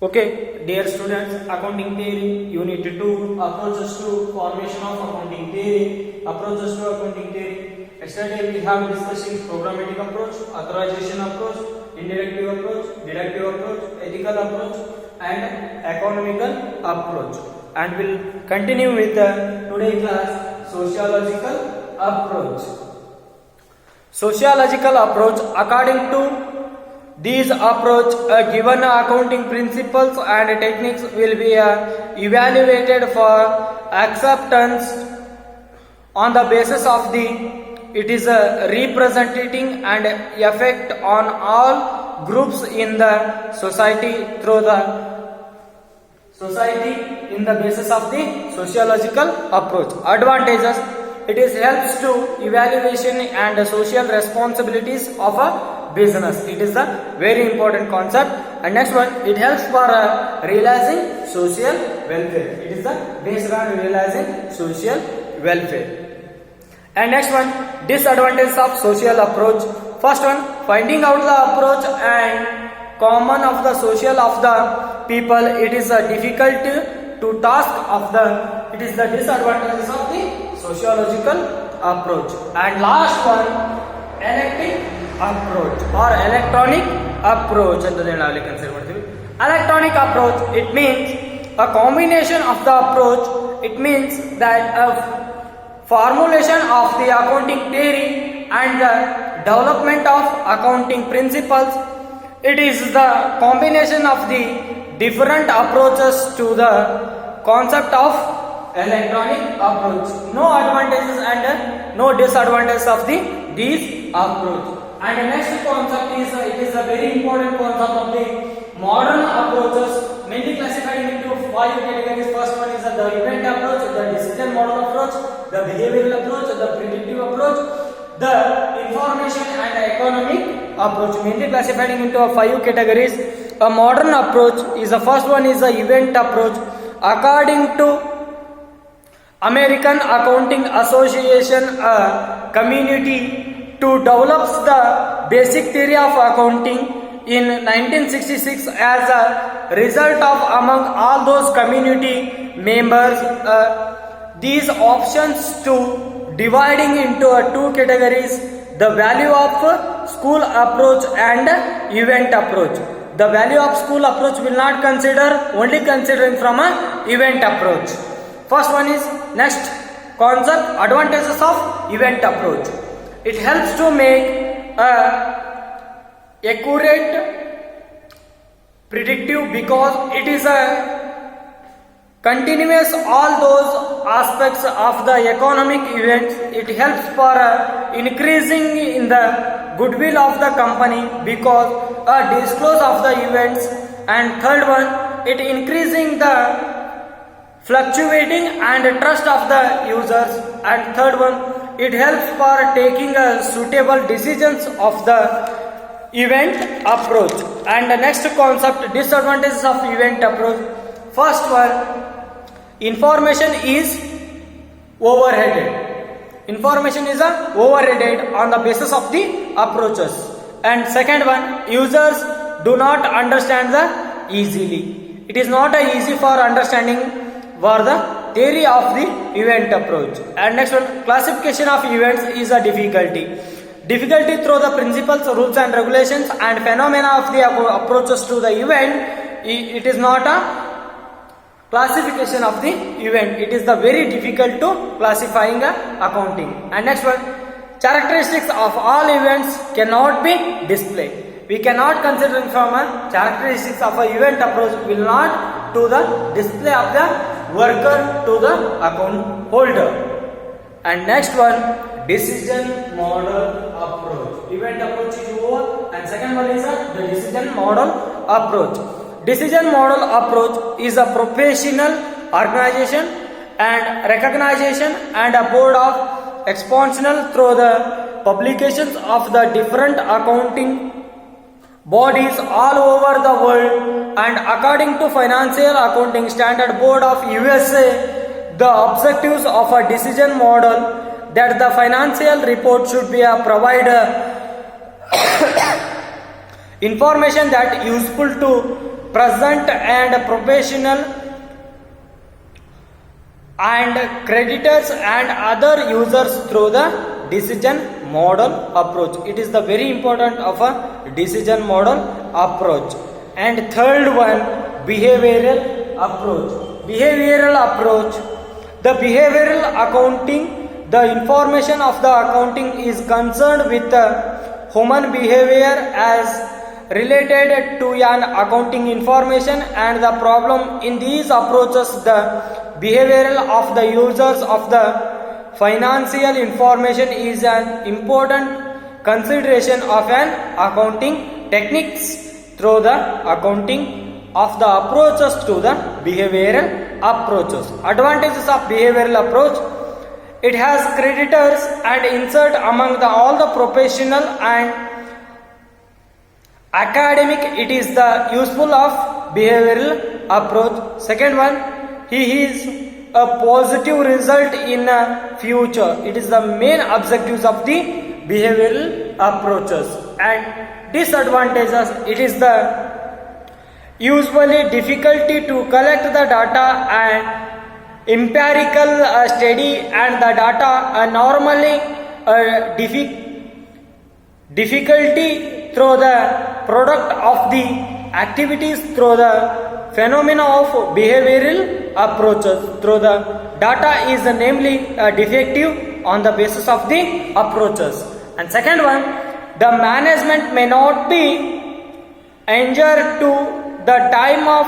Okay, dear students, accounting theory, unit 2, approaches to formation of accounting theory, approaches to accounting theory. Yesterday we have discussing programmatic approach, authorization approach, indirective approach, deductive approach, ethical approach and economical approach. And we'll continue with today class, sociological approach. Sociological approach, according to these approach, given accounting principles and techniques will be evaluated for acceptance on the basis of it is representing and effect on all groups in the society through the society in the basis of the sociological approach. Advantages: it is helps to evaluation and social responsibilities of a business. It is a very important concept. And next one, it helps for realizing social welfare. It is based on realizing social welfare. And next one, disadvantages of social approach. First one, finding out the approach and common of the social of the people. It is difficult to task of the. It is the disadvantages of the sociological approach. And last one, electric approach or electronic approach. Electronic approach, it means a combination of the approach. It means that a formulation of the accounting theory and the development of accounting principles. It is the combination of the different approaches to the concept of electronic approach. No advantages and no disadvantages of these approach. And the next concept is it is a very important concept of the modern approaches, mainly classified into 5 categories. First one is the event approach, the decision model approach, the behavioral approach, the predictive approach, the information and economic approach, mainly classified into 5 categories. A modern approach is the first one is the event approach. According to American Accounting Association, a community to develop the basic theory of accounting in 1966 as a result of among all those community members these options to dividing into 2 categories: the value of school approach and event approach. The value of school approach will not consider, only considering from a event approach. First one is next concept, advantages of event approach. It helps to make accurate predictive because it is a continuous all those aspects of the economic events. It helps for increasing in the goodwill of the company because a disclose of the events. And third one, it increasing the fluctuating and trust of the users. And third one, it helps for taking suitable decisions of the event approach. And the next concept, disadvantages of event approach. First one, information is overheaded. Information is overheaded on the basis of the approaches. And second one, users do not understand the easily. It is not easy for understanding for the theory of the event approach. And next one, classification of events is a difficulty. Difficulty through the principles, rules and regulations and phenomena of the approaches to the event. It is not a classification of the event. It is the very difficult to classifying accounting. And next one, characteristics of all events cannot be displayed. We cannot consider from a characteristics of an event approach will not to the display of the worker to the account holder. And next one, decision model approach. Event approach is over and second one is the decision model approach. Decision model approach is a professional organization and recognition and a board of expansional through the publications of the different accounting bodies all over the world. And according to Financial Accounting Standard Board of USA, the objectives of a decision model that the financial report should be provide information that useful to present and professional and creditors and other users through the decision model approach. It is the very important of a decision model approach. And third one, behavioral approach. Behavioral approach, the behavioral accounting, the information of the accounting is concerned with the human behavior as related to an accounting information and the problem in these approaches. The behavioral of the users of the financial information is an important consideration of an accounting techniques through the accounting of the approaches to the behavioral approaches. Advantages of behavioral approach: it has creditors and insert among all the professional and academic. It is the useful of behavioral approach. Second one, he is a positive result in future. It is the main objectives of the behavioral approaches. And disadvantages: it is the usually difficulty to collect the data and empirical study and the data normally difficulty through the product of the activities through the phenomena of behavioral approaches. Through the data is namely defective on the basis of the approaches. And second one, the management may not be injured to the time of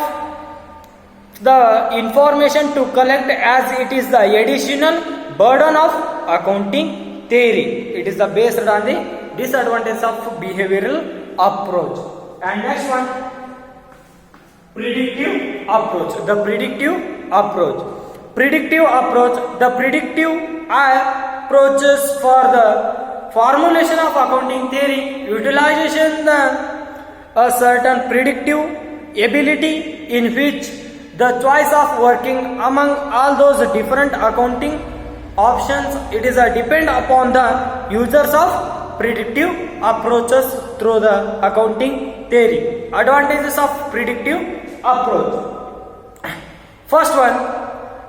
the information to collect, as it is the additional burden of accounting theory. It is the based on the disadvantage of behavioral approach. And next one, predictive approach. The predictive approach. Predictive approach. The predictive approaches for the formulation of accounting theory utilization a certain predictive ability in which the choice of working among all those different accounting options, it is a depend upon the users of predictive approaches through the accounting theory. Advantages of predictive approach: first one,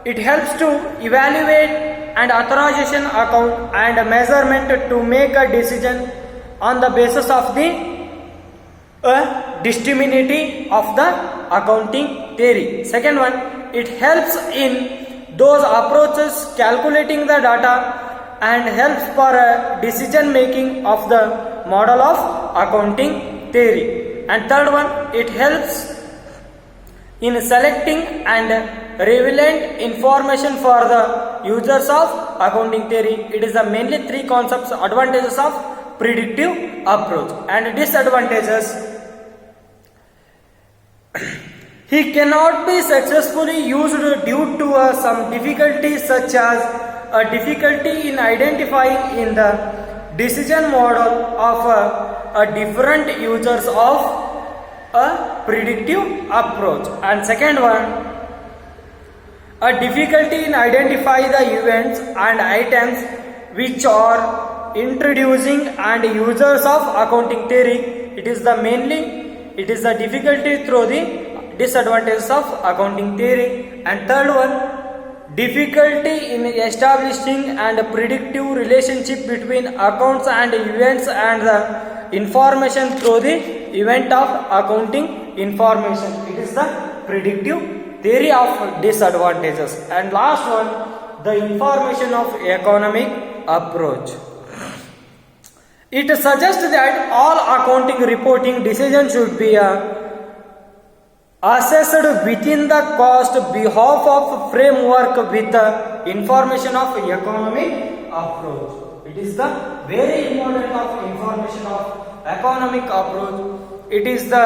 it helps to evaluate and authorization account and measurement to make a decision on the basis of the discriminity of the accounting theory. Second one, it helps in those approaches calculating the data and helps for decision making of the model of accounting theory. And third one, it helps in selecting and relevant information for the users of accounting theory. It is the mainly three concepts, advantages of predictive approach. And disadvantages: he cannot be successfully used due to some difficulties, such as a difficulty in identifying in the decision model of different users of a predictive approach. And second one, a difficulty in identifying the events and items which are introducing and users of accounting theory. It is the difficulty through the disadvantages of accounting theory. And third one, difficulty in establishing and predictive relationship between accounts and events and the information through the event of accounting information. It is the predictive theory of disadvantages. And last one, the information of economic approach. It suggests that all accounting reporting decisions should be assessed within the cost behalf of framework with the information of economic approach. It is the very important of information of economic approach. It is the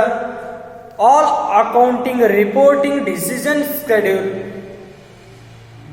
all accounting reporting decision schedule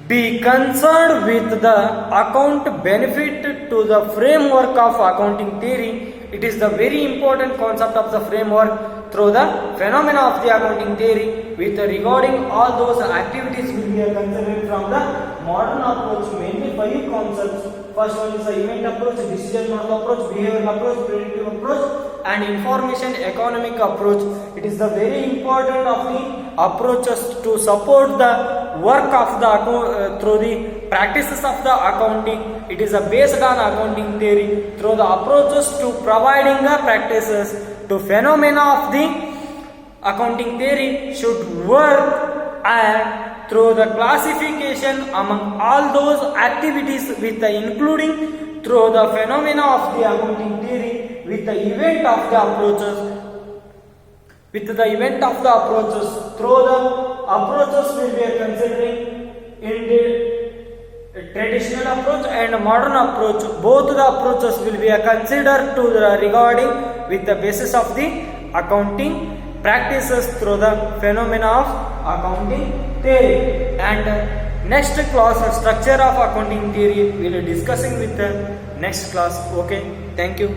be concerned with the account benefit to the framework of accounting theory. It is the very important concept of the framework through the phenomena of the accounting theory with regarding all those activities will be considered from the modern approach, mainly 5 concepts. First one is the event approach, decision model approach, behavioral approach, predictive approach, and information economic approach. It is the very important of the approaches to support the work of the through the practices of the accounting. It is based on accounting theory through the approaches to providing the practices to phenomena of the accounting theory should work and through the classification among all those activities with the including through the phenomena of the accounting theory with the event of the approaches through the approaches will be considering in the traditional approach and modern approach. Both the approaches will be considered to the regarding with the basis of the accounting practices through the phenomena of accounting theory. And next class, structure of accounting theory, we will be discussing with the next class. Okay, thank you.